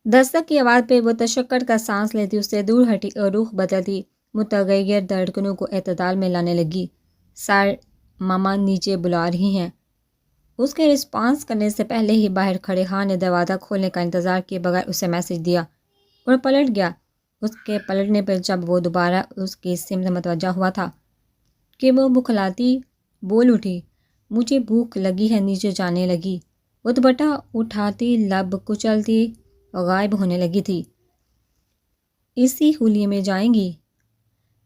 دستک کی آواز پہ وہ تشکر کا سانس لیتی اس سے دور ہٹی اور رخ بدلتی متغیر دھڑکنوں کو اعتدال میں لانے لگی۔ سر، ماما نیچے بلا رہی ہیں۔ اس کے رسپانس کرنے سے پہلے ہی باہر کھڑے ہاں نے دروازہ کھولنے کا انتظار کیے بغیر اسے میسج دیا اور پلٹ گیا۔ اس کے پلٹنے پر جب وہ دوبارہ اس کی سمت متوجہ ہوا تھا کہ وہ بکھلاتی بول اٹھی، مجھے بھوک لگی ہے، نیچے جانے لگی۔ وہ دوپٹہ اٹھاتی لب کچلتی غائب ہونے لگی تھی۔ اسی ہولیے میں جائیں گی؟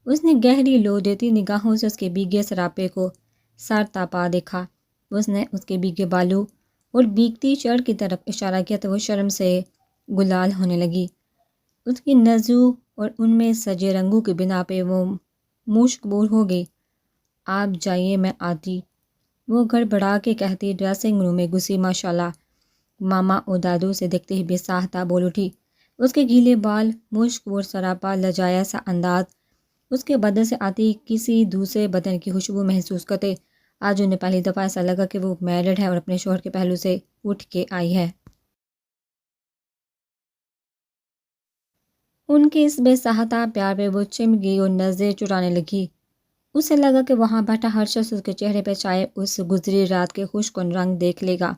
اس نے گہری لو دیتی نگاہوں سے اس کے بھیگے سراپے کو سر تاپا دیکھا۔ اس نے اس کے بھیگے بالوں اور بھیگتی چڑھ کی طرف اشارہ کیا تو وہ شرم سے گلال ہونے لگی۔ اس کی نزو اور ان میں سجے رنگوں کی بنا پہ وہ مشکبور ہو گئی۔ آپ جائیے، میں آتی، وہ گڑبڑا کے کہتی ڈریسنگ روم میں گھسی۔ ماشاءاللہ، ماما اور دادو سے دیکھتے ہی بے ساختہ بول اٹھی۔ اس کے گیلے بال، مشکبور سراپا، لجایا سا انداز اس کے بدن سے آتی کسی دوسرے بدن کی خوشبو محسوس کرتے۔ آج انہیں پہلی دفعہ ایسا لگا کہ وہ میرڈ ہے اور اپنے شوہر کے پہلو سے اٹھ کے آئی ہے۔ ان کے اس بے ساختہ پیار پہ وہ چم گئی اور نظریں چرانے لگی۔ اسے لگا کہ وہاں بیٹھا ہر شخص اس کے چہرے پہ چاہے اس گزری رات کے خوشکن رنگ دیکھ لے گا۔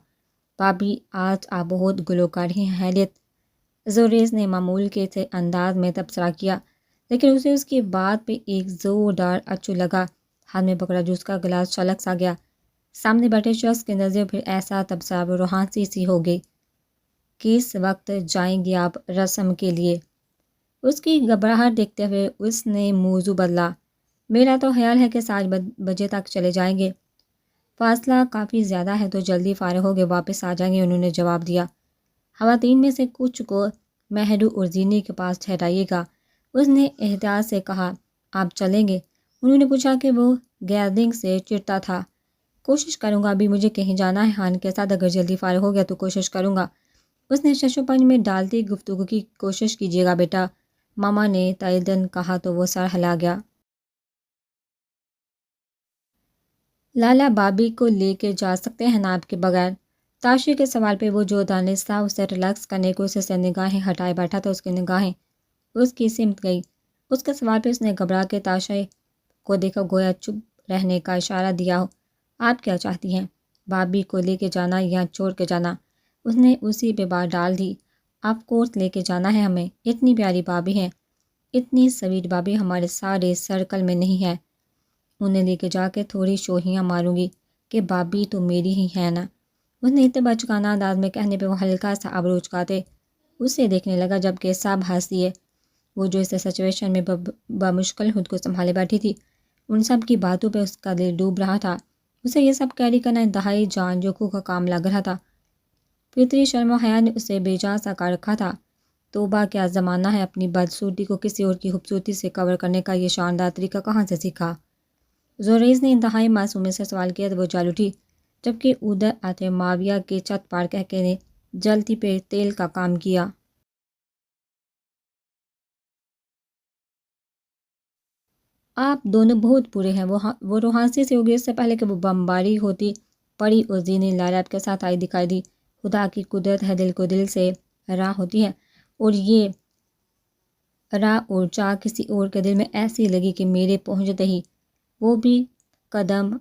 بھابی، آج آپ بہت گلوکاری ہیں۔ خیریت؟ زوریز نے معمول کے سے انداز میں تبصرہ کیا، لیکن اسے اس کی بات پہ ایک زوردار اچھو لگا۔ ہاتھ میں پکڑا جوس کا گلاس چھلک سا گیا۔ سامنے بیٹھے شخص کی نظر پھر ایسا تبصرہ و روحانی سی ہو گئی۔ کس وقت جائیں گی آپ رسم کے لیے؟ اس کی گھبراہٹ دیکھتے ہوئے اس نے موضوع بدلا۔ میرا تو خیال ہے کہ 7 بجے تک چلے جائیں گے۔ فاصلہ کافی زیادہ ہے تو جلدی فارغ ہو کے واپس آ جائیں گے، انہوں نے جواب دیا۔ خواتین میں سے کچھ کو مہرو اور زینی کے پاس ٹھہرائیے گا، اس نے احتیاط سے کہا۔ آپ چلیں گے؟ انہوں نے پوچھا کہ وہ گیدرنگ سے چڑھتا تھا۔ کوشش کروں گا، ابھی مجھے کہیں جانا ہے خان کے ساتھ، اگر جلدی فارغ ہو گیا تو کوشش کروں گا، اس نے شش و پنج میں ڈالتی گفتگو کی کوشش کیجیے گا بیٹا، ماما نے تائیدن کہا تو وہ سر ہلا گیا۔ لالا بھابی کو لے کے جا سکتے ہیں نا آپ کے بغیر؟ تاشی کے سوال پہ وہ جو دانستہ اسے ریلیکس کرنے کو اسے سے نگاہیں ہٹائے بیٹھا تھا، اس کی نگاہیں اس کی سمت گئی۔ اس کے سوال پہ اس نے گھبرا کے تاشی کو دیکھا، گویا چپ رہنے کا اشارہ دیا ہو۔ آپ کیا چاہتی ہیں؟ بھابی کو لے کے جانا یا چھوڑ کے جانا؟ اس نے اسی پہ بات ڈال دی۔ آف کورس لے کے جانا ہے ہمیں، اتنی پیاری بھابی ہیں، اتنی سویٹ بھابی ہمارے سارے سرکل میں نہیں ہے۔ انہیں لے کے جا کے تھوڑی شوہیاں ماروں گی کہ بھابی تو میری ہی ہے نا، اس نے اتنے بچگانہ انداز میں کہنے پہ وہ ہلکا سا ابرو اچکاتے اسے دیکھنے لگا، جبکہ سب ہنسی ہے۔ وہ جو اس سچویشن میں بمشکل خود کو سنبھالے بیٹھی تھی، ان سب کی باتوں پہ اس کا دل ڈوب رہا تھا۔ اسے یہ سب کیری کرنا انتہائی جان جوکھوں کا کام لگ رہا تھا۔ فطری شرم و حیا نے اسے بے جان سا کر رکھا تھا۔ توبہ کیا زمانہ ہے، اپنی بدصورتی کو کسی اور کی خوبصورتی سے کور کرنے کا یہ شاندار طریقہ کہاں سے سیکھا؟ زوریز نے انتہائی معصومی سے سوال کیا تو وہ چل اٹھی، جبکہ ادھر آتے معاویہ کے چھت پار کہہ کے نے جلتی پہ تیل کا کام کیا۔ آپ دونوں بہت برے ہیں۔ وہ روحانسی سے ہوگی اس سے پہلے کہ وہ بمباری ہوتی پڑی اور زینی لائلاب کے ساتھ آئی دکھائی دی۔ خدا کی قدرت ہے، دل کو دل سے راہ ہوتی ہے، اور یہ راہ اور چاہ کسی اور کے دل میں ایسی لگی کہ میرے پہنچتے ہی وہ بھی قدم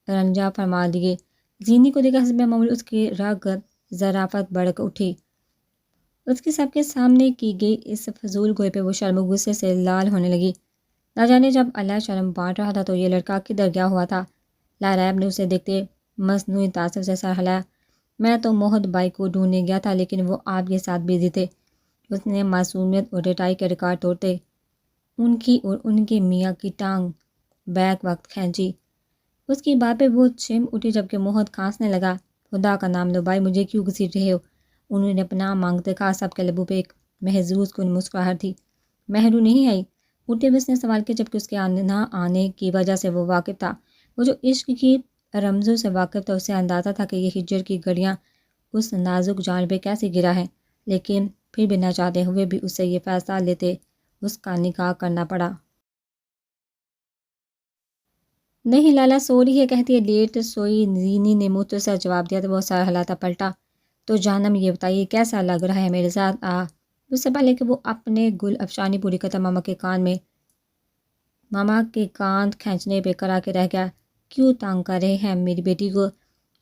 رنجا فرما دیے۔ زینی کو دیکھا حسب معمول اس کی رغبت ظرافت بڑھ اٹھی۔ اس کی سب کے سامنے کی گئی اس فضول گوئی پہ وہ شرم و غصے سے لال ہونے لگی۔ نہ جانے جب اللہ شرم بانٹ رہا تھا تو یہ لڑکا کدھر گیا ہوا تھا۔ لائراب نے اسے دیکھتے مصنوعی تعصب سے سر ہلایا۔ میں تو موہد بائی کو ڈھونڈنے گیا تھا، لیکن وہ آپ کے ساتھ بزی تھے، اس نے معصومیت اور ڈٹائی کے ریکارڈ توڑتے ان کی اور ان کے میاں کی ٹانگ بیک وقت کھینچی۔ اس کی بات پہ وہ چم اٹھی، جبکہ موہد کھانسنے لگا۔ خدا کا نام لو بھائی، مجھے کیوں گھسیٹ رہے ہو؟ انہوں نے اپنا مانگتے کہا۔ سب کے لبوں پہ ایک محظوظ کن مسکراہٹ تھی۔ مہرو نہیں آئی؟ اٹھے ہوئے اس نے سوال کیا، جبکہ اس کے نہ آنے کی وجہ سے وہ واقف تھا۔ وہ جو عشق کی رمزوں سے واقف تھا، اسے اندازہ تھا کہ یہ ہجر کی گھڑیاں اس نازک جان پہ کیسی گرا ہے، لیکن پھر بھی نہ چاہتے ہوئے بھی اسے یہ فیصلہ لیتے اس کا نکاح کرنا پڑا۔ نہیں، لالا سو رہی ہے، کہتی ہے لیٹ سوئی۔ زینی نے مختصر جواب دیا تو وہ سر ہلاتا پلٹا۔ تو جہنم، یہ بتائیے کیسا لگ رہا ہے میرے ساتھ؟ اس سے پہلے کہ وہ اپنے گل افشانی پوری کرتا ماما کے کان کھینچنے پہ کرا کے رہ گیا۔ کیوں تانگ کر رہے ہیں میری بیٹی کو؟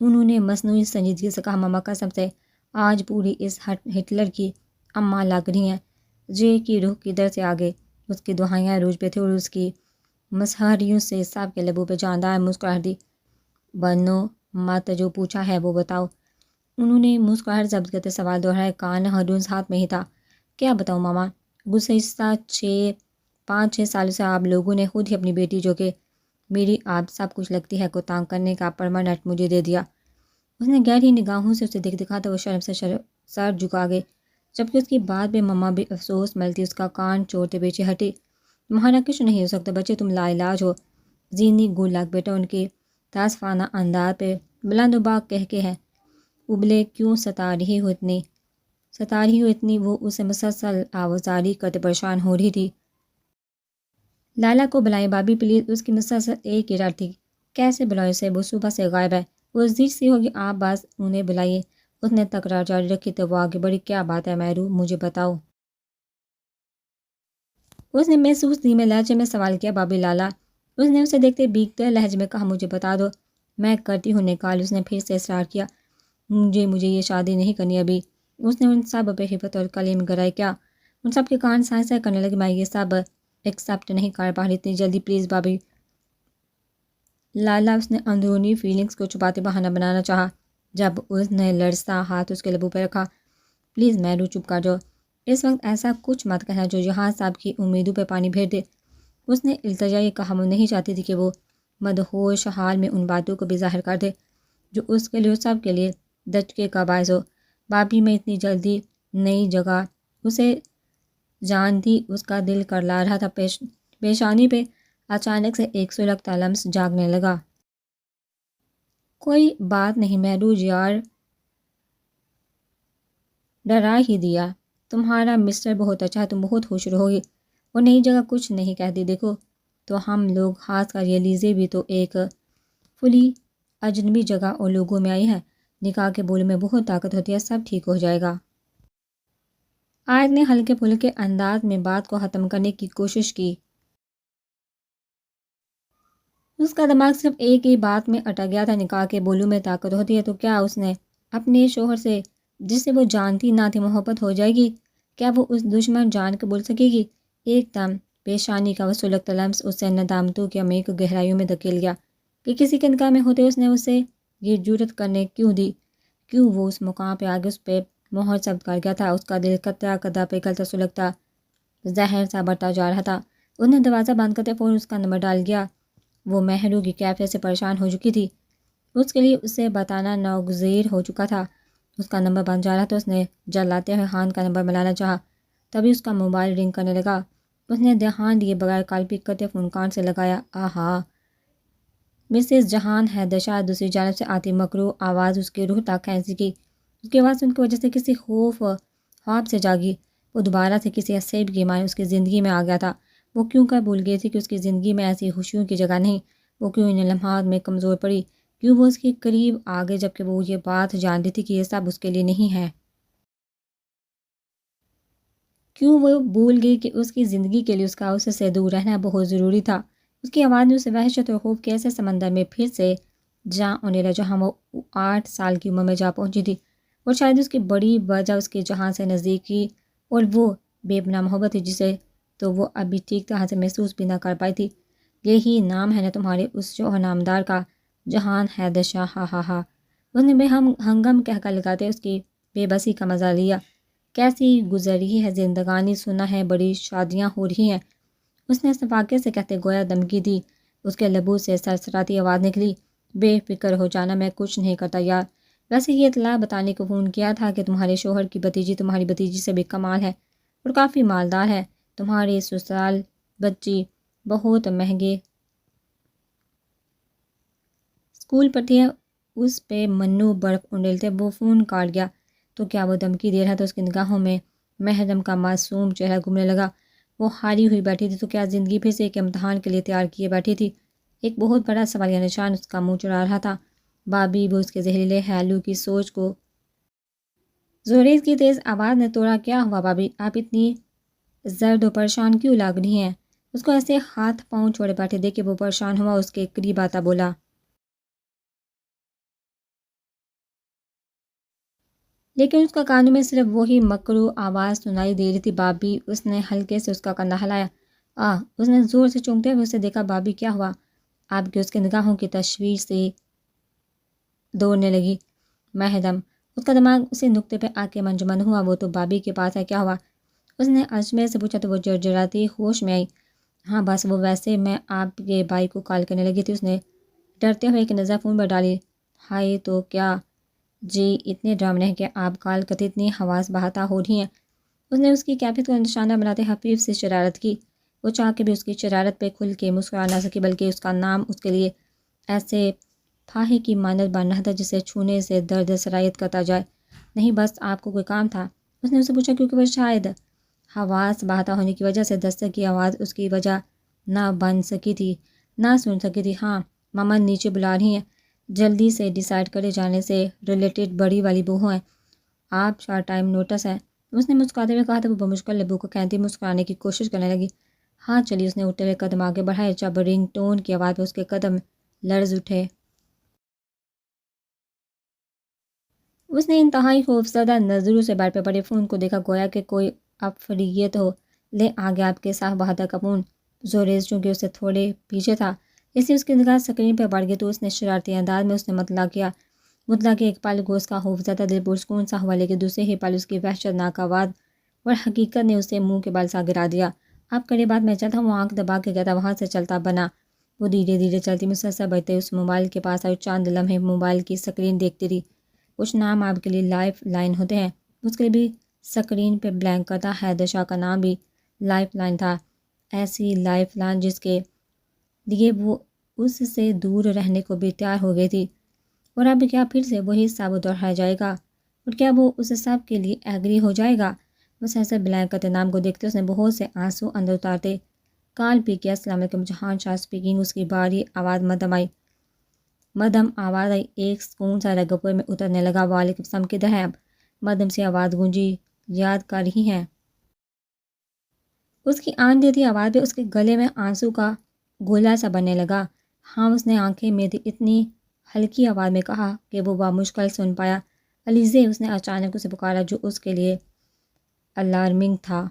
انہوں نے مصنوعی سنجیدگی سے کہا۔ ماما قسم سے آج پوری اس ہٹلر کی اماں لگ رہی ہیں۔ جے کی روح کدھر سے آ گئی؟ اس کی دہائیاں عروج پہ تھی اور اس کی مسحریوں سے سب کے لبوں پہ جاندار مسکراہٹ دی۔ بنو مت جو پوچھا ہے وہ بتاؤ۔ انہوں نے مسکراہٹ ضبط کرتے سوال دہرایا۔ کان ہرڈونز ہاتھ میں ہی تھا۔ کیا بتاؤ ماما؟ گزشتہ 5-6 سالوں سے آپ لوگوں نے خود ہی اپنی بیٹی جو کہ میری آپ سب کچھ لگتی ہے کو تانگ کرنے کا پرماننٹ مجھے دے دیا۔ اس نے گہری نگاہوں سے اسے دکھاتا وہ شرم سے سر جھکا گئے، جبکہ اس کی بات پہ ماما بھی افسوس ملتی اس کا کان چھوڑتے پیچھے ہٹی۔ تمہارا کچھ نہیں ہو سکتا بچے، تم لا علاج ہو۔ زینی گول لگ بیٹا ان کے تاسفانہ انداز پہ بلند و باک کہہ کے ہے۔ ابلے کیوں ستا رہی ہو اتنی؟ وہ اسے مسلسل آوازاری کرتے پریشان ہو رہی تھی۔ لالا کو بلائیں بابی پلیز، اس کی مسلسل ایک ہی رٹ تھی۔ کیسے بلاؤ اسے؟ وہ صبح سے غائب ہے۔ وہ زیر سی ہوگی، آپ بس انہیں بلائیے۔ اس نے تکرار جاری رکھی تو وہ آگے بڑھی۔ کیا بات ہے مہرو، مجھے بتاؤ۔ اس نے محسوس دھیمے لہجے میں سوال کیا۔ بابی لالا، اس نے اسے دیکھتے بھیگتے لہجے میں کہا، مجھے بتا دو، میں کرتی ہوں نکال۔ اس نے پھر سے اصرار کیا، مجھے یہ شادی نہیں کرنی ابھی۔ اس نے ان سب پہ حفت اور کلیم گرائے۔ کیا؟ ان سب کے کان سائیں سائیں کرنے لگے۔ میں یہ سب ایکسیپٹ نہیں کر پا رہی اتنی جلدی، پلیز بابی لالا۔ اس نے اندرونی فیلنگز کو چھپاتے بہانہ بنانا چاہا جب اس نے لرزتا ہاتھ اس کے لبوں پہ رکھا۔ پلیز مہرو چپ کر جاؤ، اس وقت ایسا کچھ مت کہنا جو یہاں سب کی امیدوں پہ پانی پھیر دے۔ اس نے التجا یہ کہا، وہ نہیں چاہتی تھی کہ وہ مدہوش حال میں ان باتوں کو بھی ظاہر کر دے جو اس کے لیے سب کے لیے دھچکے کا باعث ہو۔ بابی میں اتنی جلدی نئی جگہ اسے جانتی، اس کا دل کرلا رہا تھا۔ پیشانی پہ اچانک سے ایک سلگتا لمس جاگنے لگا۔ کوئی بات نہیں مہرو یار، ڈرا ہی دیا۔ تمہارا مسٹر بہت اچھا ہے، تم بہت خوش رہو گی۔ وہ نئی جگہ کچھ نہیں کہتی، دیکھو تو ہم لوگ خاص کر یہ لیزے بھی تو ایک فلی اجنبی جگہ اور لوگوں میں آئی ہے۔ نکاح کے بولوں میں بہت طاقت ہوتی ہے، سب ٹھیک ہو جائے گا۔ آیت نے ہلکے پھلکے انداز میں بات کو ختم کرنے کی کوشش کی۔ اس کا دماغ صرف ایک ہی بات میں اٹک گیا تھا، نکاح کے بولوں میں طاقت ہوتی ہے تو کیا اس نے اپنے شوہر سے جسے وہ جانتی نہ تھی محبت ہو جائے گی؟ کیا وہ اس دشمن جان کے بول سکے گی؟ ایک دم پیشانی کا وہ سلگتا لمس اس سے ندامتوں کے عمیق گہرائیوں میں دھکیل گیا کہ کسی کے نکاح میں ہوتے اس نے اسے یہ جرأت کرنے کیوں دی؟ کیوں وہ اس مقام پہ آگے اس پہ مہر ثبت کر گیا تھا؟ اس کا دل قطرہ قطرہ پگھلتا سلگتا زہر سا بڑھتا جا رہا تھا۔ اس نے دروازہ بند کرتے فوراً اس کا نمبر ڈال گیا۔ وہ مہرو کی کیفیت سے پریشان ہو چکی تھی، اس کے لیے اسے بتانا ناگزیر ہو چکا تھا۔ اس کا نمبر بن جا رہا تھا۔ اس نے جلاتے ہوئے خان کا نمبر ملانا چاہا، تبھی اس کا موبائل رنگ کرنے لگا۔ اس نے دھیان دیے بغیر کال پک کرتے فون کان سے لگایا۔ آہا، مسز جہان حیدر شاہ دوسری جانب سے آتی مکروہ آواز اس کی روح تک کھینچی کی۔ اس کی آواز ان کی وجہ سے کسی خواب سے جاگی۔ وہ دوبارہ سے کسی عصیب کی معنی اس کی زندگی میں آ گیا تھا۔ وہ کیوں کر بھول گئی تھی کہ اس کی زندگی میں ایسی خوشیوں کی جگہ نہیں؟ وہ کیوں ان لمحات میں کمزور پڑی؟ کیوں وہ اس کے قریب آ گئے جبکہ وہ یہ بات جانتی تھی کہ یہ سب اس کے لیے نہیں ہے؟ کیوں وہ بھول گئی کہ اس کی زندگی کے لیے اس کا اس سے دور رہنا بہت ضروری تھا؟ اس کی آواز نے اسے وحشت اور خوف کے ایسے سمندر میں پھر سے جا اونیلا جہاں وہ 8 سال کی عمر میں جا پہنچی تھی، اور شاید اس کی بڑی وجہ اس کے جہاں سے نزدیکی اور وہ بے پناہ محبت تھی جسے تو وہ ابھی ٹھیک طرح سے محسوس بھی نہ کر پائی تھی۔ یہی نام ہے نا تمہارے اس شوہر نامدار کا، جہان حیدر شاہ؟ ہا ہا ہا۔ اس نے بے ہنگم کہہ کر لگاتے اس کی بے بسی کا مزہ لیا۔ کیسی گزر رہی ہے زندگانی، سنا ہے بڑی شادیاں ہو رہی ہیں، اس نے صفاقے سے کہتے گویا دھمکی دی۔ اس کے لبوں سے سرسراتی آواز نکلی، بے فکر ہو جانا، میں کچھ نہیں کرتا یار۔ ویسے یہ اطلاع بتانے کو فون کیا تھا کہ تمہارے شوہر کی بھتیجی تمہاری بھتیجی سے بھی کمال ہے اور کافی مالدار ہے۔ تمہاری سسرال بچی بہت مہنگے اسکول پڑھتی ہے۔ اس پہ منو برف انڈیلتے وہ فون کاٹ گیا۔ تو کیا وہ دھمکی دے رہا تھا؟ اس کی نگاہوں میں محرم کا معصوم چہرہ گھومنے لگا۔ وہ ہاری ہوئی بیٹھی تھی تو کیا زندگی پھر سے ایک امتحان کے لیے تیار کیے بیٹھی تھی؟ ایک بہت بڑا سوالیہ نشان اس کا منہ چڑھا رہا تھا۔ بابی وہ اس کے زہریلے خیالوں کی سوچ کو زوریز کی تیز آواز نے توڑا، کیا ہوا بھابھی؟ آپ اتنی زرد و پریشان کیوں لگ رہی ہیں؟ اس کو ایسے ہاتھ پاؤں چھوڑے بیٹھے دیکھ کے وہ پریشان ہوا، اس کے قریب آتا بولا، لیکن اس کا کانوں میں صرف وہی مکرو آواز سنائی دے رہی تھی، بھابھی۔ اس نے ہلکے سے اس کا کندھا ہلایا۔ اس نے زور سے چونکتے ہوئے اسے دیکھا، بھابھی کیا ہوا آپ کی؟ اس کے نگاہوں کی تشویش سے دوڑنے لگی مہدم۔ اس کا دماغ اسی نقطے پہ آ کے منجمد ہوا، وہ تو بھابھی کے پاس ہے، کیا ہوا؟ اس نے اجمیر سے پوچھا تو وہ جرجراتی ہوش میں آئی۔ ہاں بس وہ ویسے میں آپ کے بھائی کو کال کرنے لگی تھی، اس نے ڈرتے ہوئے ایک نظر فون پر ڈالی۔ ہائے تو کیا جی اتنے ڈرامنے ہیں کہ آپ کال کرتے اتنی حواس بہتا ہو رہی ہیں۔ اس نے اس کی کیفیت کو نشانہ بناتے حفیف سے شرارت کی۔ وہ چاہ کے بھی اس کی شرارت پہ کھل کے مسکرا نہ سکی، بلکہ اس کا نام اس کے لیے ایسے پھاہے کی مانند بن رہا تھا جسے چھونے سے درد سرایت کرتا جائے۔ نہیں بس آپ کو کوئی کام تھا؟ اس نے اسے پوچھا، کیونکہ وہ شاید حواس بہتا ہونے کی وجہ سے دستک کی آواز اس کی وجہ نہ بن سکی تھی، نہ سن سکی تھی۔ ہاں ماما نیچے بلا رہی ہیں، جلدی سے ڈیسائیڈ کرے جانے سے ریلیٹڈ بڑی والی بہو ہیں، آپ شارٹ ٹائم نوٹس ہیں۔ اس نے مسکراتے ہوئے کہا تھا، وہ بمشکل لبوں کو کہتی مسکرانے کی کوشش کرنے لگی۔ ہاں چلیے، اس نے اٹھتے ہوئے قدم آگے بڑھائے، جب رنگ ٹون کی آواز پہ اس کے قدم لرز اٹھے۔ اس نے انتہائی خوفزدہ نظروں سے بیڈ پہ پڑے فون کو دیکھا، گویا کہ کوئی افریت ہو۔ لے آگے آپ کے ساتھ بہادر کا فون۔ زوریز چونکہ اس سے تھوڑے پیچھے تھا، اس لیے اس کی نگاہ سکرین پہ بڑھ گئی، تو اس نے شرارتی انداز میں اس نے مطلع کہ ایک پل کو اس کا خوفزدہ دل پرسکون سا ہوا، لیکن دوسرے ہی پل اس کی وحشتناک آواز اور حقیقت نے اسے منہ کے بل سا گرا دیا۔ آپ کرے بات میں چلتا ہوں، آنکھ دبا کے کہتا، وہاں سے چلتا بنا۔ وہ دھیرے دھیرے چلتی مسلسل بڑھتے اس موبائل کے پاس آئی، چاند لمحے موبائل کی سکرین دیکھتی رہی۔ کچھ نام آپ کے لیے لائف لائن ہوتے ہیں، اس کے لیے بھی سکرین پہ بلینک کرتا۔ حیدر شاہ کا نام بھی لائف لائن تھا، ایسی لائف لائن جس کے لیے وہ اس سے دور رہنے کو بھی تیار ہو گئی تھی۔ اور اب کیا پھر سے وہی سب دہرایا جائے گا؟ اور کیا وہ اس سب کے لیے ایگری ہو جائے گا؟ بس ایسے بلینک کرتے نام کو دیکھتے اس نے بہت سے آنسو اندر اتارتے کال پی کیا۔ السلام علیکم، جہان شاہ اسپیکنگ۔ اس کی باری آواز مدم آواز آئی، ایک سکون سا رگپور میں اترنے لگا۔ وعلیکم السلام، کدھر ہے اب؟ مدم سے آواز گونجی، یاد کر رہی ہیں؟ اس کی آن دیتی آواز پہ اس کے گلے میں آنسو کا گولا سا بننے لگا۔ ہاں، اس نے آنکھیں میری اتنی ہلکی آواز میں کہا کہ وہ بامشکل سن پایا۔ علیزے، اس نے اچانک اسے پکارا، جو اس کے لیے الارمنگ تھا۔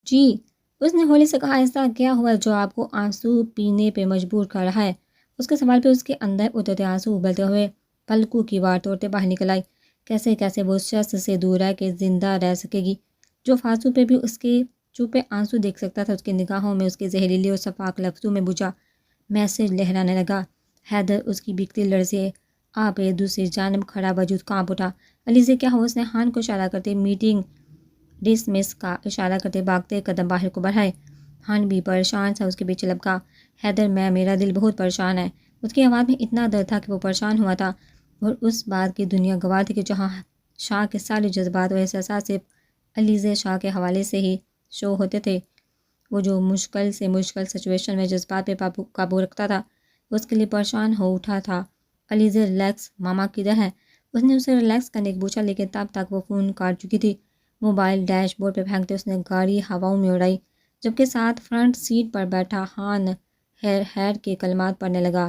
جی، اس نے ہولی سے کہا، ایسا کیا ہوا جو آپ کو آنسو پینے پہ مجبور کر رہا ہے؟ اس کے سوال پہ اس کے اندر اترتے آنسو ابلتے ہوئے پلکوں کی وار توڑتے باہر نکل آئی۔ کیسے وہ اس شخص سے دور ہے کہ زندہ رہ سکے گی، جو فاصلوں پہ بھی اس کے چوپے آنسو دیکھ سکتا تھا۔ اس کی نگاہوں میں اس کے زہریلی اور شفاف لفظوں میں بجھا میسج لہرانے لگا۔ حیدر، اس کی بکتی لرزے آپ دوسری جانب کھڑا وجود کانپ اٹھا۔ علیزے، کیا ہو؟ اس نے ہان کو اشارہ کرتے میٹنگ ڈسمس کا اشارہ کرتے بھاگتے قدم باہر کو بڑھائے۔ ہان بھی پریشان سا اس کے پیچھے لپکا۔ حیدر، میرا دل بہت پریشان ہے۔ اس کی آواز میں اتنا درد تھا کہ وہ پریشان ہوا تھا، اور اس بات کی دنیا گواہ تھی کہ جہاں شاہ کے سارے جذبات اور احساسات صرف علیزے شاہ کے حوالے سے ہی شو ہوتے تھے۔ وہ جو مشکل سے مشکل سچویشن میں جذبات پہ قابو رکھتا تھا، اس کے لیے پریشان ہو اٹھا تھا۔ علیزے، ریلیکس، ماما کدھر ہے؟ اس نے اسے ریلیکس کرنے کی پوچھا، لیکن تب تک وہ فون کاٹ چکی تھی۔ موبائل ڈیش بورڈ پہ پھینکتے اس نے گاڑی ہواؤں میں اڑائی، جبکہ ساتھ فرنٹ سیٹ پر بیٹھا ہان ہیر کے کلمات پڑھنے لگا۔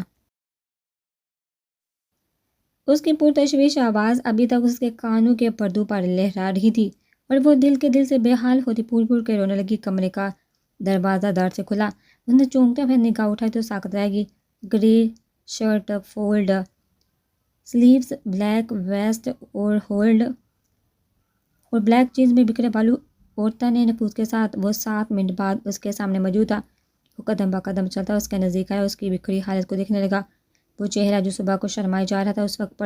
اس کی پرتشویش آواز ابھی تک اس کے کانوں کے پردوں پر لہرا رہی تھی، اور وہ دل سے بے حال ہوتی پھول کے رونے لگی۔ کمرے کا دروازہ دار سے کھلا۔ اس نے چونکتے ہوئے نگاہ اٹھائی تو ساکت رہ گئی۔ Grey shirt, fold sleeves, black vest اور بلیک جینز میں بکھرے بالوں اور تنے نفوذ کے ساتھ وہ 7 منٹ بعد اس کے سامنے موجود تھا۔ وہ قدم بہ قدم چلتا اس کے نزدیک آیا، اس کی بکھری حالت کو دیکھنے لگا۔ وہ چہرہ جو صبح کو شرمائے جا رہا تھا، اس وقت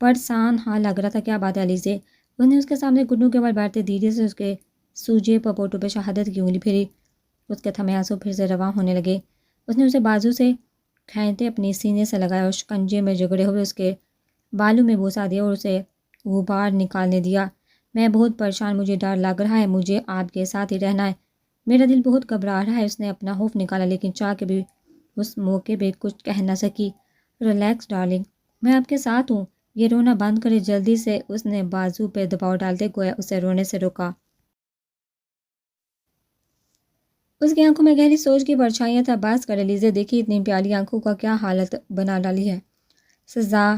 پرسان ہاں لگ رہا تھا۔ کیا بات ہے علیزے؟ اس نے اس کے سامنے گھٹنوں کے بل بیٹھتے دھیرے سے اس کے سوجے پپوٹوں پہ شہادت کی انگلی پھیری۔ اس کے تھمے آنسو پھر سے رواں ہونے لگے۔ اس نے اسے بازو سے کھینچتے اپنے سینے سے لگایا اور شکنجے میں جگڑے ہوئے اس کے بالوں میں بوسا دیا اور اسے غبار نکالنے دیا۔ میں بہت پریشان، مجھے ڈر لگ رہا ہے، مجھے آپ کے ساتھ ہی رہنا ہے، میرا دل بہت گھبرا رہا ہے۔ اس نے اپنا خوف نکالا، لیکن چاہ کے بھی اس موقع پہ کچھ کہہ نہ سکی۔ ریلیکس ڈارلنگ، میں آپ کے ساتھ ہوں، یہ رونا بند کرے جلدی سے، اس نے بازو پہ دباؤ ڈالتے گویا اسے رونے سے روکا۔ اس کی آنکھوں میں گہری سوچ کی پرچھائیاں تھا۔ بس کر الیزے، دیکھی اتنی پیاری آنکھوں کا کیا حالت بنا ڈالی ہے، سزا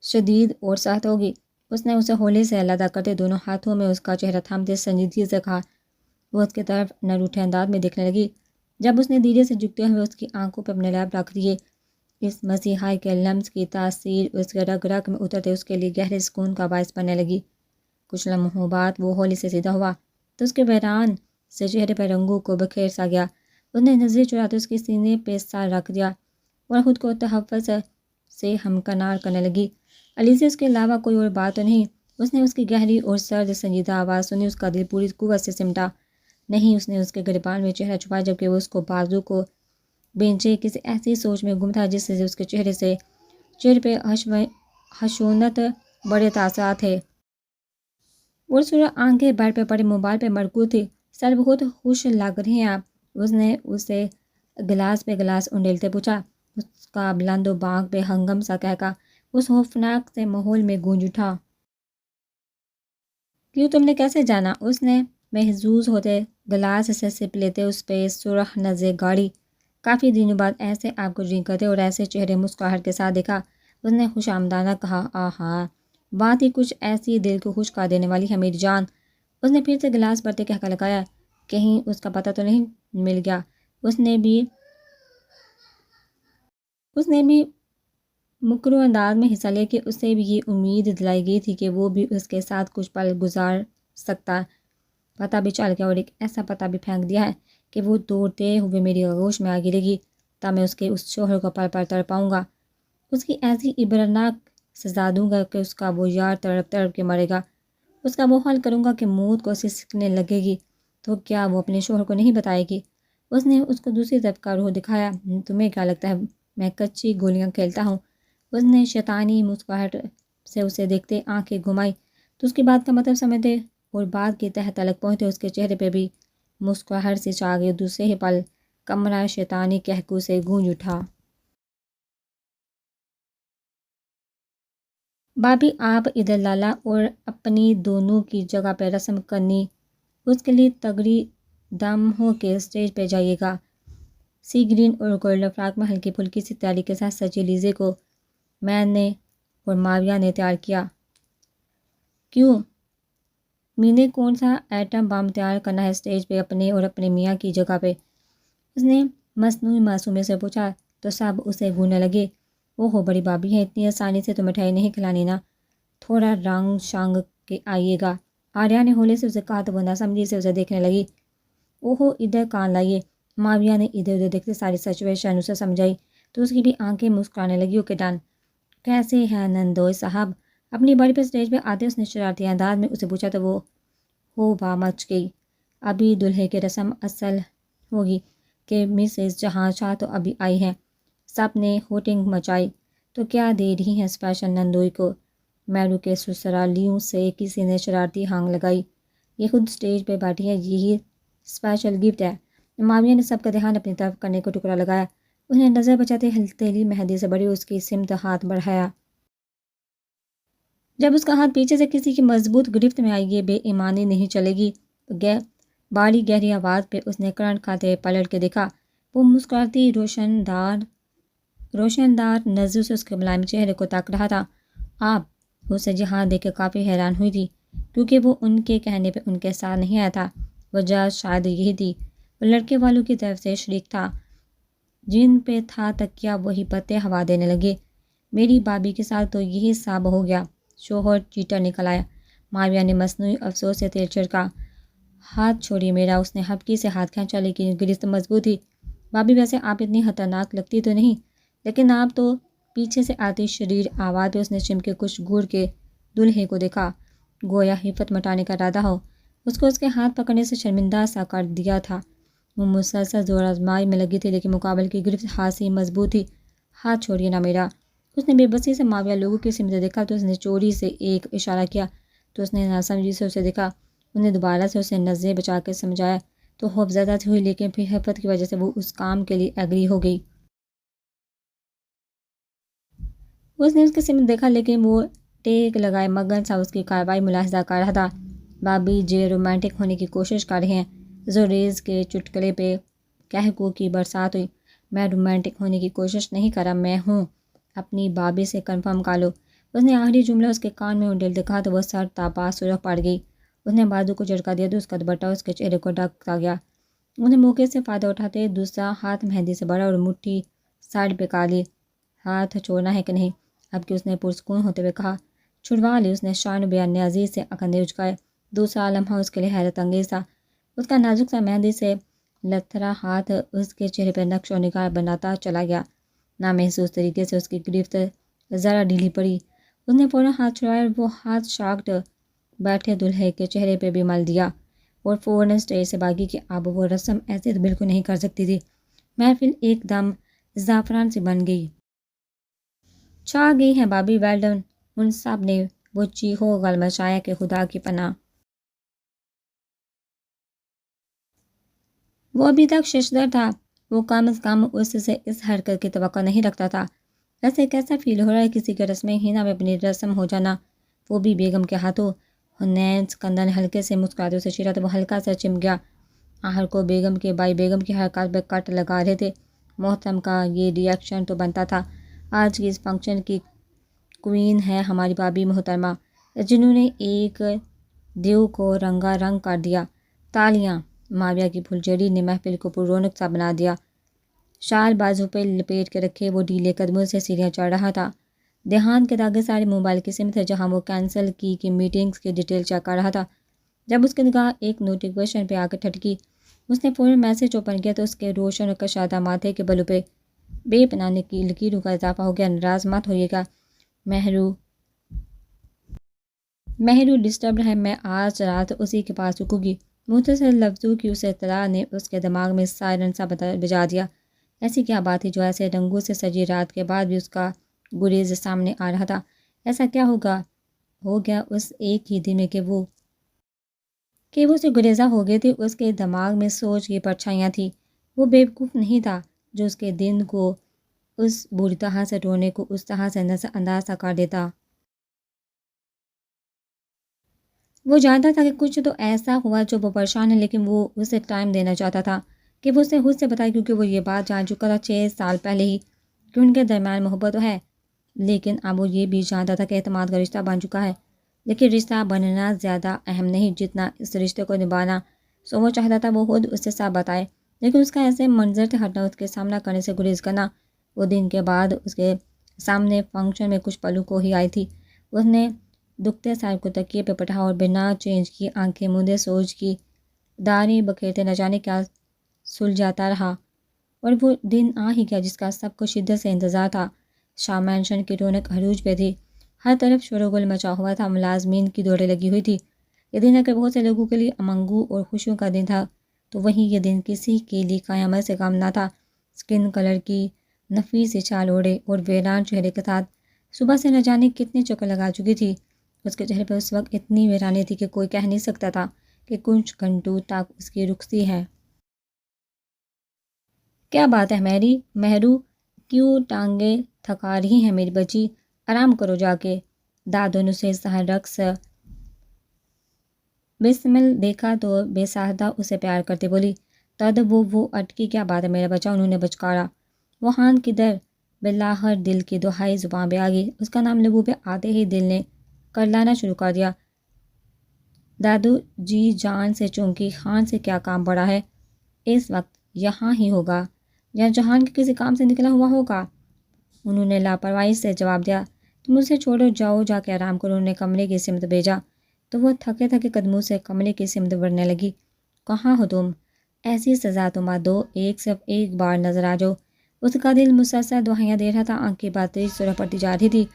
شدید اور سخت ہوگی۔ اس نے اسے ہولے سے علیحدہ کرتے دونوں ہاتھوں میں اس کا چہرہ تھامتے سنجیدگی سے کہا۔ وہ اس کی طرف نہ روٹھے انداز میں دیکھنے لگی۔ جب اس نے دھیرے سے جھکتے ہوئے اس کی آنکھوں پہ اپنے لب رکھ دیے، اس مسیحائی کے لمس کی تاثیر اس کے رگ رگ میں اترتے اس کے لیے گہرے سکون کا باعث بننے لگی۔ کچھ لمحوں بعد وہ ہولی سے سیدھا ہوا تو اس کے ویران سے چہرے پر رنگوں کو بکھیر سا گیا۔ اس نے نظریں چراتے اس کے سینے پہ سر رکھ دیا اور خود کو تحفظ سے ہمکنار کرنے لگی۔ الیزا اس کے علاوہ کوئی اور بات تو نہیں۔ اس نے اس کی گہری اور سرد سنجیدہ آواز سنی، اس کا دل پوری قوت سے سمٹا۔ نہیں، اس نے اس کے گریبان میں چہرہ چھپایا جبکہ وہ اس کو بازو کو بینچے کسی ایسی سوچ میں گم تھا جس سے اس کے چہرے پہ خشونت بڑے تاثرات تھے۔ وہ سرخ آنکھیں بیڈ پہ پڑے موبائل پہ مرکوز تھی۔ سر بہت خوش لگ رہی ہیں آپ، اس نے اسے گلاس پہ گلاس انڈیلتے پوچھا۔ اس کا بلند و بانگ پہ ہنگم سا کہکا اس خوفناک سے ماحول میں گونج اٹھا۔ کیوں، تم نے کیسے جانا؟ اس نے محظوظ ہوتے گلاس سے سپ لیتے اس پہ سرخ نظریں گاڑی۔ کافی دنوں بعد ایسے آپ کو ڈرنک کرتے اور ایسے چہرے مسکراہٹ کے ساتھ دیکھا، اس نے خوش آمدانہ کہا۔ آہا، بات ہی کچھ ایسی دل کو خوش کر دینے والی ہے میری جان۔ اس نے پھر سے گلاس بھرتے کہکا لگایا۔ کہیں اس کا پتہ تو نہیں مل گیا؟ اس نے بھی مکرو انداز میں حصہ لے کہ اسے بھی یہ امید دلائی گئی تھی کہ وہ بھی اس کے ساتھ کچھ پل گزار سکتا۔ پتہ بھی چل گیا اور ایک ایسا پتہ بھی پھینک دیا ہے کہ وہ دوڑتے ہوئے میری آغوش میں آ گرے گی تب میں اس شوہر کو پل پل تڑپاؤں گا، اس کی ایسی عبرتناک سزا دوں گا کہ اس کا وہ یار تڑپ تڑپ کے مرے گا، اس کا وہ حال کروں گا کہ موت کو سسکنے لگے گی۔ تو کیا وہ اپنے شوہر کو نہیں بتائے گی؟ اس نے اس کو دوسری طرف کا رخ دکھایا۔ تمہیں کیا لگتا ہے میں کچی گولیاں کھیلتا ہوں؟ اس نے شیطانی مسکراہٹ سے اسے دیکھتے آنکھیں گھمائی تو اس کی بات کا مطلب سمجھتے اور بات کی تہہ تلک پہنچتے اس کے چہرے پہ بھی مسکراہٹ سے چھا گئی۔ دوسرے ہی پل کمرہ شیطانی کہکو سے گونج اٹھا۔ بابی، آپ ادھر لالا اور اپنی دونوں کی جگہ پہ رسم کرنی، اس کے لیے تگڑی دم ہو کے اسٹیج پہ جائیے گا۔ سی گرین اور گولڈن فراک میں ہلکی پھلکی سی تیاری کے ساتھ سجی لیزے کو میں نے اور ماویہ نے تیار کیا۔ کیوں؟ مینے کون سا ایٹم بم تیار کرنا ہے اسٹیج پہ اپنے اور اپنے میاں کی جگہ پہ؟ اس نے مصنوعی معصومیت سے پوچھا تو سب اسے گھورنے لگے۔ اوہو، بڑی بابی ہے، اتنی آسانی سے تو مٹھائی نہیں کھلانی نا، تھوڑا رنگ شنگ کے آئیے گا۔ آریہ نے ہولے سے اسے کہا تو وہ ناسمجھی سے اسے دیکھنے لگی۔ اوہو، ادھر کان لائیے۔ ماویہ نے ادھر ادھر دیکھتے ساری سچویشن اسے سمجھائی تو اس کی بھی آنکھیں مسکرانے لگی۔ Okay done. کیسے ہیں نندوئی صاحب؟ اپنی باری پہ اسٹیج پہ آتے اس نے شرارتی انداز میں اسے پوچھا تو وہ ہو واہ مچ گئی۔ ابھی دلہے کی رسم اصل ہوگی کہ مسز جہاں شاہ تو ابھی آئی ہیں۔ سب نے ہوٹنگ مچائی۔ تو کیا دے رہی ہیں اسپیشل نندوئی کو؟ میرو کے سسرالیوں سے کسی نے شرارتی ہانگ لگائی۔ یہ خود اسٹیج پہ بیٹھی ہے، یہی اسپیشل گفٹ ہے۔ ماویہ نے سب کا دھیان اپنی طرف کرنے کو ٹکڑا لگایا۔ اس نے نظر بچاتے ہتھیلی مہندی سے بڑی اس کی سمت ہاتھ بڑھایا۔ جب اس کا ہاتھ پیچھے سے کسی کی مضبوط گرفت میں آئی، یہ بے ایمانی نہیں چلے گی۔ باری گہری آواز پہ اس نے کرنٹ کھاتے پلٹ کے دیکھا۔ وہ مسکراتی روشندار نظر سے اس کے ملائم چہرے کو تاک رہا تھا۔ آپ؟ اسے جہاں دیکھ کے کافی حیران ہوئی تھی کیونکہ وہ ان کے کہنے پہ ان کے ساتھ نہیں آیا تھا۔ وجہ شاید یہی تھی، وہ لڑکے والوں کی طرف سے شریک تھا، جن پہ تھا تکیہ وہی پتے ہوا دینے لگے۔ میری بابی کے ساتھ تو یہی ساب ہو گیا، شوہر چیٹر نکل آیا۔ ماویہ نے مصنوعی افسوس سے تیل چھڑکا۔ ہاتھ چھوڑیے میرا۔ اس نے ہپکی سے ہاتھ کھینچا لیکن گرفت مضبوط تھی۔ بابی، ویسے آپ اتنی خطرناک لگتی تو نہیں، لیکن آپ تو… پیچھے سے آتی شریر آواز پہ اس نے چمکے کچھ گھور کے دلہے کو دیکھا، گویا حفت مٹانے کا ارادہ ہو اس کو اس کے ہاتھ پکڑنے سے شرمندہ سا کر دیا تھا۔ وہ مسلسل زور آزمائی میں لگی تھی لیکن مقابل کی گرفت خاصی مضبوط تھی۔ ہاتھ چھوڑیے نا میرا۔ اس نے بے بسی سے ماویہ لوگوں کی سمت دیکھا تو اس نے چوری سے ایک اشارہ کیا تو اس نے ناسمجھی سے اسے دیکھا۔ اس نے دوبارہ سے اسے نظریں بچا کے سمجھایا تو خوف زدہ سے ہوئی لیکن پھر حفت کی وجہ سے وہ اس کام کے لیے ایگری ہو گئی۔ اس نے اس کی سمت دیکھا لیکن وہ ٹیک لگائے مگن سا اس کی کارروائی ملاحظہ کر رہا تھا۔ بابی جے رومانٹک ہونے کی کوشش کر رہے ہیں۔ زوریز کے چٹکلے پہ کہکو کی برسات ہوئی۔ میں رومانٹک ہونے کی کوشش نہیں کر رہا، میں ہوں۔ اپنی بابی سے کنفرم کر لو۔ اس نے آخری جملہ اس کے کان میں انڈیلتے کہا تو وہ سر تاپا سرخ پڑ گئی۔ اس نے بازو کو جھٹکا دیا تو اس کا دوپٹہ اس کے چہرے کو ڈھکتا گیا۔ اس نے موقع سے فائدہ اٹھاتے دوسرا ہاتھ مہندی سے بھرا اور مٹھی سائڈ پہ کر لی۔ ہاتھ چھوڑنا ہے کہ نہیں؟ اب کہ اس نے پرسکون ہوتے ہوئے کہا۔ چھڑوا لی۔ اس نے شان بیان عزیز سے کندھے اچکائے۔ دوسرا لمحہ اس کے لیے حیرت انگیز تھا۔ اس کا نازک سا مہندی سے لتھڑا ہاتھ اس کے چہرے پہ نقش و نگار بناتا چلا گیا۔ نامحسوس طریقے سے اس کی گرفت ذرا ڈھیلی پڑی۔ اس نے فوراً ہاتھ چھڑایا اور وہ ہاتھ شاکڈ بیٹھے دلہے کے چہرے پہ بھی مل دیا اور فوراً اسٹیج سے بھاگی کہ اب وہ رسم ایسے تو بالکل نہیں کر سکتی تھی۔ محفل ایک دم زعفران سی بن گئی۔ چھا گئی ہے بابی، ویل ڈن۔ ان سب نے وہ چیخو غل مچایا کہ خدا کی پناہ۔ وہ ابھی تک ششدر تھا۔ وہ کم از کم اس سے اس حرکت کی توقع نہیں رکھتا تھا۔ ایسے کیسا فیل ہو رہا ہے کسی کے رسم ہینا میں اپنی رسم ہو جانا، وہ بھی بیگم کے ہاتھوں۔ حنین سکندر نے ہلکے سے مسکراتے اسے چیرا تو وہ ہلکا سا چم گیا۔ آخر کو بیگم کے بھائی بیگم کی حرکات پہ کٹ لگا رہے تھے۔ محترم کا یہ ری ایکشن تو بنتا تھا۔ آج کی اس فنکشن کی کوئین ہے ہماری بابی محترمہ، جنہوں نے ایک دیو کو رنگا رنگ کر دیا۔ تالیاں۔ ماویہ کی پھلجھڑی نے محفل کو پر رونق سا بنا دیا۔ شال بازو پہ لپیٹ کے رکھے وہ ڈھیلے قدموں سے سیڑھیاں چڑھ رہا تھا۔ دھیان کے داغے سارے موبائل کی سمت ہے جہاں وہ کینسل کی میٹنگز کی ڈیٹیل چیک کر رہا تھا۔ جب اس کی نگاہ ایک نوٹیفیکیشن پہ آ کے ٹھٹکی، اس نے فوراً میسج اوپن کیا تو اس کے روشن اور کشادہ ماتھے کے بلوں پہ بے پناہ لکیروں کا اضافہ ہو گیا۔ ناراض مت ہوئیے گا، مہرو ڈسٹربڈ ہے، میں آج رات اسی کے پاس رکوں گی۔ مختصر لفظوں کی اس اطلاع نے اس کے دماغ میں سائرن سا بجا دیا۔ ایسی کیا بات تھی جو ایسے رنگوں سے سجی رات کے بعد بھی اس کا گریز سامنے آ رہا تھا؟ ایسا کیا ہو گیا اس ایک ہی دن میں کہ وہ سے گریزہ ہو گئے تھے؟ اس کے دماغ میں سوچ کی پرچھائیاں تھیں۔ وہ بیوقوف نہیں تھا جو اس کے دن کو اس بری طرح سے رونے کو اس طرح سے نظر انداز سا کر دیتا۔ وہ جانتا تھا کہ کچھ تو ایسا ہوا جو وہ پریشان ہے، لیکن وہ اسے ٹائم دینا چاہتا تھا کہ وہ اسے خود سے بتائے، کیونکہ وہ یہ بات جان چکا تھا 6 سال پہلے ہی کہ ان کے درمیان محبت تو ہے، لیکن اب وہ یہ بھی جانتا تھا کہ اعتماد کا رشتہ بن چکا ہے۔ لیکن رشتہ بننا زیادہ اہم نہیں جتنا اس رشتے کو نبھانا۔ سو وہ چاہتا تھا وہ خود اس سے سب بتائے، لیکن اس کا ایسے منظر سے ہٹنا، اس کے سامنا کرنے سے گریز کرنا۔ وہ دن کے بعد اس کے سامنے فنکشن میں کچھ پلوں کو ہی آئی تھی۔ اس نے دکھتے سر کو تکیے پہ پٹھا اور بنا چینج کی آنکھیں مودے سوچ کی داڑھی بکھیرتے نہ جانے کیا سلجھاتا رہا، اور وہ دن آ ہی گیا جس کا سب کو شدت سے انتظار تھا۔ شاہ مینشن کی رونق عروج پہ تھی۔ ہر طرف شور و گل مچا ہوا تھا، ملازمین کی دوڑیں لگی ہوئی تھی۔ یہ دن اگر بہت سے لوگوں کے لیے امنگوں اور خوشیوں کا دن تھا تو وہیں یہ دن کسی کے لیے قیامت سے کم نہ تھا۔ سکن کلر کی نفیس سی چال اوڑھے اور ویران چہرے کے ساتھ صبح سے نہ جانے کتنے چکر لگا چکی تھی، اس کے چہرے پہ اس وقت اتنی ویرانی تھی کہ کوئی کہہ نہیں سکتا تھا کہ کچھ گھنٹوں تک اس کی رخصتی ہے۔ کیا بات ہے مہرو، کیوں ٹانگیں تھکا رہی ہیں میری بچی؟ آرام کرو جا کے۔ دادو نے اسے سحر رقص بسمل دیکھا تو بے ساہدہ اسے پیار کرتے بولی۔ تد وہ اٹکی۔ کیا بات ہے میرا بچہ، انہوں نے بچکارا۔ وہ ہان کدھر؟ بالآخر دل کی دہائی زباں پہ آ گئی۔ اس کا نام لبو پہ آتے ہی دل نے کرلانا شروع کر دیا۔ دادو جی جان سے چونکی، خان سے کیا کام پڑا ہے؟ اس وقت یہاں ہی ہوگا یا جہان کے کسی کام سے نکلا ہوا ہوگا، انہوں نے لاپرواہی سے جواب دیا۔ تم اسے چھوڑو، جاؤ جا کے آرام کرو۔ انہوں نے کمرے کی سمت بھیجا تو وہ تھکے تھکے قدموں سے کمرے کی سمت بڑھنے لگی۔ کہاں ہو تم؟ ایسی سزا تو مت دو، صرف ایک بار نظر آ جاؤ۔ اس کا دل مسلسل دعائیاں دے رہا تھا، آنکھیں باتیں سرخ پڑتی جا رہی تھی۔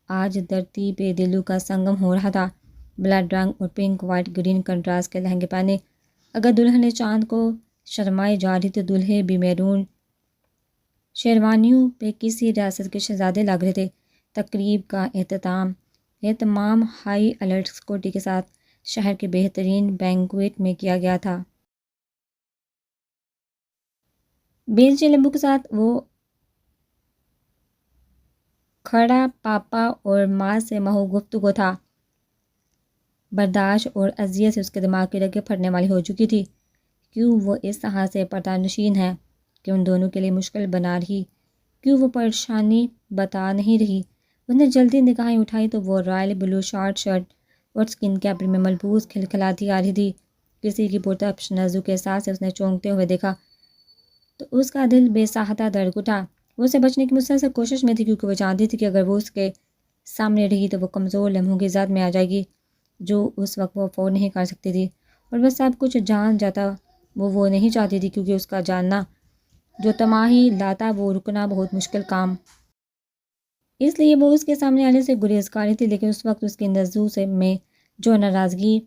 آج دھرتی پہ دلوں کا سنگم ہو رہا تھا۔ بلڈ رنگ اور پنک وائٹ گرین کنٹراسٹ کے لہنگے پہنے اگر دلہن نے چاند کو شرمائے جا رہی تو دلہے بھی میرون شیروانیوں پہ کسی ریاست کے شہزادے لگ رہے تھے۔ تقریب کا اہتمام ہائی الرٹ سیکورٹی کے ساتھ شہر کے بہترین بینکویٹ میں کیا گیا تھا۔ بیلچے لیمبو کے ساتھ وہ کھڑا پاپا اور ماں سے محو گفتگو تھا۔ برداشت اور اذیت سے اس کے دماغ کی رگیں پھٹنے والی ہو چکی تھی۔ کیوں وہ اس طرح سے پردہ نشین ہے کہ ان دونوں کے لیے مشکل بنا رہی؟ کیوں وہ پریشانی بتا نہیں رہی؟ اس نے جلدی نگاہیں اٹھائی تو وہ رائل بلو شارٹ شرٹ اور اسکن کیپری میں ملبوس کھلکھلاتی آ رہی تھی۔ کسی کی پرتپش نازک احساس سے اس نے چونکتے ہوئے دیکھا تو اس کا دل بے ساختہ دھڑک اٹھا۔ وہ اسے بچنے کی مسلسل کوشش میں تھی، کیونکہ وہ جانتی تھی کہ اگر وہ اس کے سامنے رہی تو وہ کمزور لمحوں کی زد میں آ جائے گی جو اس وقت وہ افورڈ نہیں کر سکتی تھی، اور وہ سب کچھ جان جاتا وہ نہیں چاہتی تھی، کیونکہ اس کا جاننا جو تماہی لاتا وہ رکنا بہت مشکل کام۔ اس لیے وہ اس کے سامنے آنے سے گریز کر رہی تھی، لیکن اس وقت اس کی نزدوں سے میں جو ناراضگی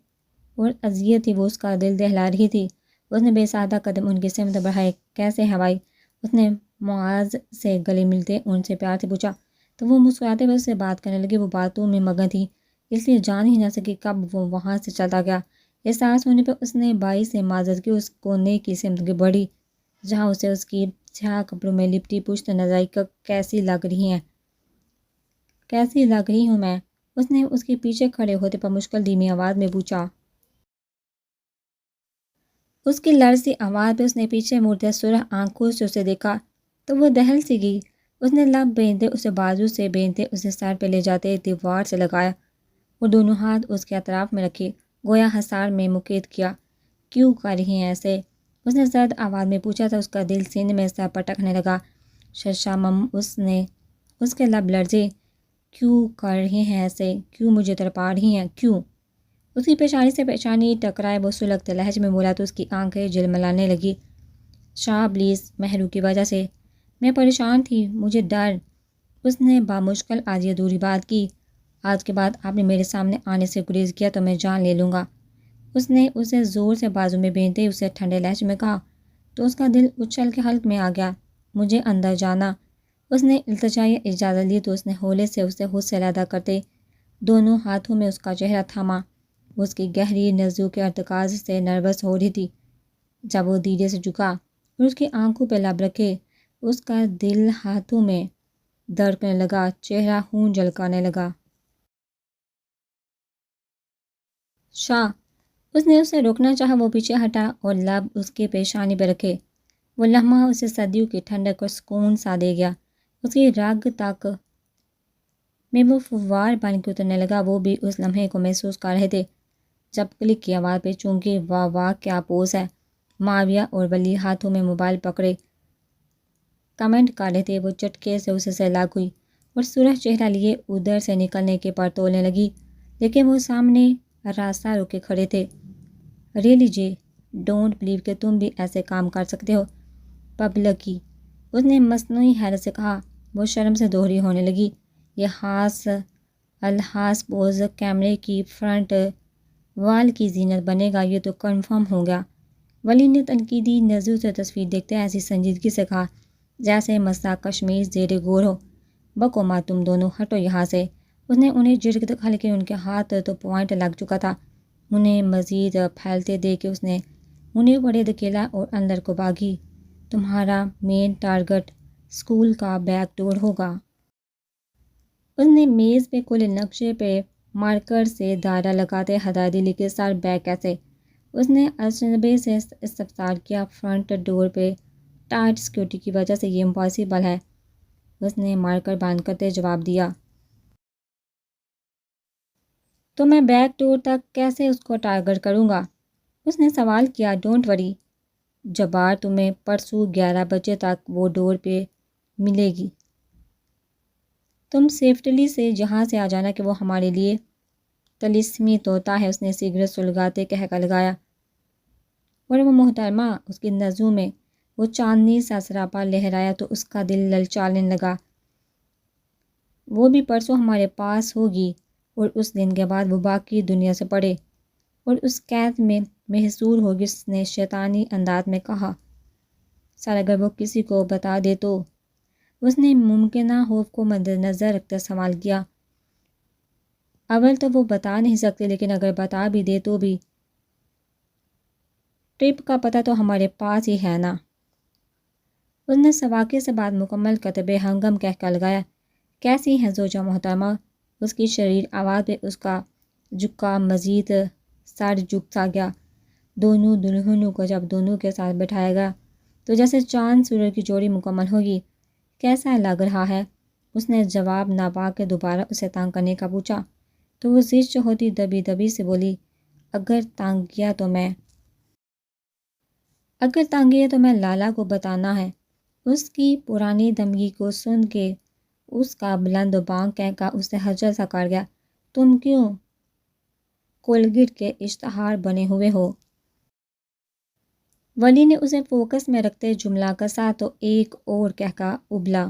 اور اذیت تھی وہ اس کا دل دہلا رہی تھی۔ اس نے بے سادہ قدم ان کی سمت بڑھائے۔ کیسے ہوائی؟ اس نے معاذ سے گلے ملتے ان سے پیار سے پوچھا تو وہ مسکراتے ہوئے اس سے بات کرنے لگے۔ وہ باتوں میں مگن تھی، اس لیے جان ہی نہ سکی کب وہ وہاں سے چلتا گیا۔ احساس ہونے پہ اس نے بائی سے معذرت کی، اس کونے کی سمت بڑھی جہاں اسے اس کی سیاہ کپڑوں میں لپٹی پشت نظر آئی۔ کیسی لگ رہی ہیں؟ کیسی لگ رہی ہوں میں؟ اس نے اس کے پیچھے کھڑے ہوتے پر مشکل دھیمی آواز میں پوچھا۔ اس کی لرزتی آواز پہ اس نے پیچھے مڑتے سرخ آنکھوں سے اسے دیکھا تو وہ دہل سی گئی۔ اس نے لب بیندے اسے بازو سے بیندے اسے سر پہ لے جاتے دیوار سے لگایا اور دونوں ہاتھ اس کے اطراف میں رکھے، گویا حصار میں مقید کیا۔ کیوں کر رہی ہیں ایسے؟ اس نے زرد آواز میں پوچھا تھا۔ اس کا دل سینے میں سا پٹکنے لگا۔ ششامم اس نے، اس کے لب لرزے۔ کیوں کر رہی ہیں ایسے؟ کیوں مجھے تڑپا رہی ہیں؟ کیوں؟ اس کی پیشانی سے پیشانی ٹکرائے، وہ سلگتے لہجے میں بولا تو اس کی آنکھیں جلملانے لگی۔ شاہ پلیز، مہرو کی وجہ سے میں پریشان تھی، مجھے ڈر۔ اس نے بامشکل آدھی ادھوری بات کی۔ آج کے بعد آپ نے میرے سامنے آنے سے گریز کیا تو میں جان لے لوں گا۔ اس نے اسے زور سے بازو میں بیندے اسے ٹھنڈے لہجے میں کہا تو اس کا دل اچھل کے حلق میں آ گیا۔ مجھے اندر جانا۔ اس نے التجائی اجازت لی تو اس نے ہولے سے اسے خود سے علیحدہ کرتے دونوں ہاتھوں میں اس کا چہرہ تھاما۔ اس کی گہری نزدوں کے ارتکاز سے نروس ہو رہی تھی۔ جب وہ دھیرے سے جھکا اور اس کی آنکھوں پہ لب رکھے، اس کا دل ہاتھوں میں دھڑکنے لگا، چہرہ خون جھلکانے لگا۔ شاہ، اس نے اسے روکنا چاہا، وہ پیچھے ہٹا اور لب اس کے پیشانی پہ رکھے۔ وہ لمحہ اسے صدیوں کی ٹھنڈک اور سکون سا دے گیا۔ اس کی رگ تک میں وہ فوار بن کے اترنے لگا۔ وہ بھی اس لمحے کو محسوس کر رہے تھے جب کلک کی آواز پہ چونکی واہ واہ کیا پوز ہے۔ معاویہ اور ولی ہاتھوں میں موبائل پکڑے کمنٹ کر رہے تھے۔ وہ چٹکے سے اسے سے لگ ہوئی اور سرخ چہرہ لیے ادھر سے نکلنے کے پر تولنے لگی، لیکن وہ سامنے راستہ روکے کھڑے تھے۔ ریئلی جے، ڈونٹ بلیو کہ تم بھی ایسے کام کر سکتے ہو۔ پبلکی، اس نے مصنوعی حیرت سے کہا۔ وہ شرم سے دوہری ہونے لگی۔ یہ خاص الحاظ پوز کیمرے کی فرنٹ وال کی زینت بنے گا، یہ تو کنفرم ہو گیا۔ ولی نے تنقیدی نظروں سے تصویر دیکھتے ایسی سنجیدگی سے کہا جیسے مسئلہ کشمیر زیر غور ہو۔ بکو ماں تم دونوں، ہٹو یہاں سے۔ اس نے انہیں جھڑک دکھا، لیکن ان کے ہاتھ تو پوائنٹ لگ چکا تھا۔ انہیں مزید پھیلتے دے کے اس نے انہیں بڑے دھکیلا اور اندر کو بھاگی۔ تمہارا مین ٹارگٹ اسکول کا بیک ڈور ہوگا۔ اس نے میز پہ کھلے نقشے پہ مارکر سے دائرہ لگاتے ہدایت دی، لیکن سر بیک کیسے؟ اس نے اجنبی سے استفسار کیا۔ فرنٹ ڈور پہ ٹائٹ سیکیورٹی کی وجہ سے یہ امپاسبل ہے، اس نے مارکر بند کرتے جواب دیا۔ تو میں بیک ڈور تک کیسے اس کو ٹارگٹ کروں گا؟ اس نے سوال کیا۔ ڈونٹ وری جبار، تمہیں پرسوں 11 بجے تک وہ ڈور پہ ملے گی۔ تم سیفٹلی سے جہاں سے آ جانا کہ وہ ہمارے لیے طلسمی طوطا ہے۔ اس نے سگریٹ سلگاتے کہکا لگایا۔ اور وہ محترمہ، اس کی نظروں میں وہ چاندنی سا سراپا لہرایا تو اس کا دل للچانے لگا۔ وہ بھی پرسوں ہمارے پاس ہوگی اور اس دن کے بعد وہ باقی دنیا سے پڑے اور اس قید میں محصور ہوگی۔ اس نے شیطانی انداز میں کہا۔ سر اگر وہ کسی کو بتا دے تو؟ اس نے ممکنہ خوف کو مد نظر رکھتے سوال کیا۔ اول تو وہ بتا نہیں سکتے، لیکن اگر بتا بھی دے تو بھی ٹرپ کا پتہ تو ہمارے پاس ہی ہے نا۔ اس نے سواقے سے بات مکمل کرتے بے ہنگم کہکا لگایا۔ کیسی ہیں زوجہ محترمہ؟ اس کی شریر آواز پہ اس کا جھکا مزید سر جھک سا گیا۔ دونوں دلہنوں کو جب دونوں کے ساتھ بٹھایا گیا تو جیسے چاند سورج کی جوڑی مکمل ہوگی۔ کیسا لگ رہا ہے؟ اس نے جواب نہ پا کے دوبارہ اسے تانگ کرنے کا پوچھا تو وہ زشت ہوتی دبی دبی سے بولی، اگر تانگ کیا تو میں لالا کو بتانا ہے۔ اس کی پرانی دمگی کو سن کے اس کا بلند و بانگ کہکا اس سے ہلچل سا کر گیا۔ تم کیوں کولگیٹ کے اشتہار بنے ہوئے ہو؟ ولی نے اسے فوکس میں رکھتے جملہ کسا تو ایک اور کہکا ابلا۔